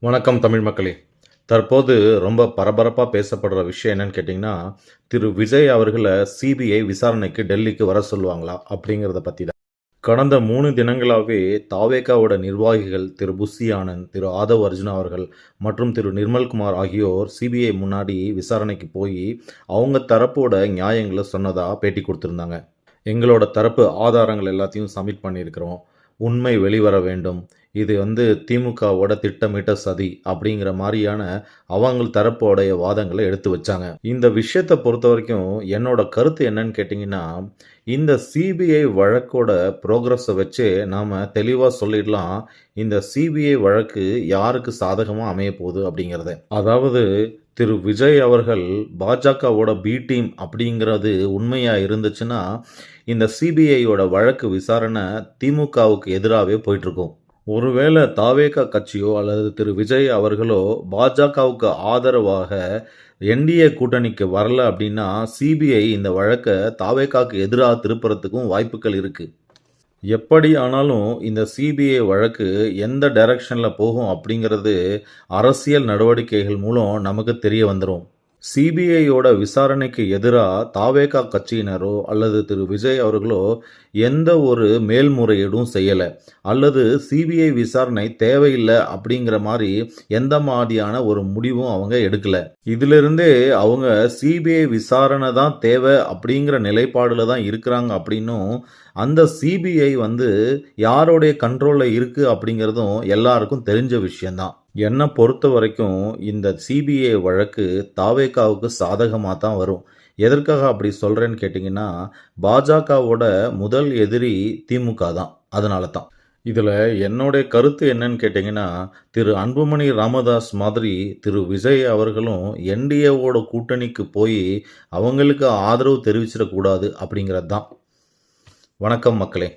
வணக்கம் தமிழ் மக்களே. தற்போது ரொம்ப பரபரப்பா பேசப்படுற விஷயம் என்னன்னு கேட்டீங்கன்னா, திரு விஜய் அவர்கள சிபிஐ விசாரணைக்கு டெல்லிக்கு வர சொல்லுவாங்களா? அப்படிங்கிறத பத்தி தான். கடந்த 3 தினங்களாவே தாவேகாவோட நிர்வாகிகள் திரு புஸ்ஸி ஆனந்த், திரு ஆதவ் அர்ஜுனா அவர்கள் மற்றும் திரு நிர்மல்குமார் ஆகியோர் சிபிஐ முன்னாடி விசாரணைக்கு போயி, அவங்க தரப்போட நியாயங்கள சொன்னதா பேட்டி குடுத்திருந்தாங்க. எங்களோட தரப்பு ஆதாரங்கள் எல்லாத்தையும் சப்மிட் பண்ணியிருக்கிறோம். உண்மை வெளிவர வேண்டும். இது திமுகவோட திட்டமிட்ட சதி அப்படிங்கிற மாரியான அவங்க தரப்போடைய வாதங்கள எடுத்து வச்சாங்க. இந்த விஷயத்த பொறுத்தவரைக்கும் என்னோட கருத்து என்னன்னு கேட்டீங்கன்னா, இந்த சிபிஐ வழக்கோட புரோகிரஸ வச்சே நாம தெளிவா சொல்லிடலாம். இந்த சிபிஐ வழக்கு யாருக்கு சாதகமா அமையப்போகுது அப்படிங்கிறத. அதாவது திரு விஜய் அவர்கள் பாஜகவோட பி டீம் அப்படிங்கிறது உண்மையா இருந்துச்சுன்னா, இந்த சிபிஐயோட வழக்கு விசாரணை திமுகவுக்கு எதிராவே போயிட்டுருக்கும். ஒருவேளை தாவேகா கட்சியோ அல்லது திரு விஜய் அவர்களோ பாஜகவுக்கு ஆதரவாக என்டிஏ கூட்டணிக்கு வரல அப்படின்னா, சிபிஐ இந்த வழக்க தாவேகாக்கு எதிரா திருப்புறதுக்கும் வாய்ப்புகள் இருக்கு. எப்படி ஆனாலும் இந்த சிபிஐ வழக்கு எந்த டைரக்ஷன்ல போகும் அப்படிங்கிறது அரசியல் நடவடிக்கைகள் மூலம் நமக்கு தெரிய வந்துரும். சிபிஐயோட விசாரணைக்கு எதிரா தாவேகா கட்சியினரோ அல்லது திரு விஜய் அவர்களோ எந்த ஒரு மேல்முறையீடும் செய்யல. அல்லது சிபிஐ விசாரணை தேவையில்ல அப்படிங்கிற மாரி எந்த மாதிரியான ஒரு முடிவும் அவங்க எடுக்கல. இதிலிருந்தே அவங்க சிபிஐ விசாரணை தான் தேவை அப்படிங்கிற நிலைப்பாடுல தான் இருக்கிறாங்க அப்படின்னும், அந்த சிபிஐ யாருடைய கண்ட்ரோல்ல இருக்கு அப்படிங்கிறதும் எல்லாருக்கும் தெரிஞ்ச விஷயம் தான். என்ன பொறுத்தவரைக்கும் இந்த சிபிஐ வழக்கு தாவேகாவுக்கு சாதகமா தான் வரும். எதற்காக அப்படி சொல்றேன்னு கேட்டீங்கன்னா, பாஜகவோட முதல் எதிரி திமுக தான். அதனால தான். இதுல என்னுடைய கருத்து என்னன்னு கேட்டீங்கன்னா, திரு அன்புமணி ராமதாஸ் மாதிரி திரு விஜய் அவர்களும் என்டிஏவோட கூட்டணிக்கு போயி அவங்களுக்கு ஆதரவு தெரிவிச்சிடக்கூடாது அப்படிங்கிறது தான். வணக்கம் மக்களே.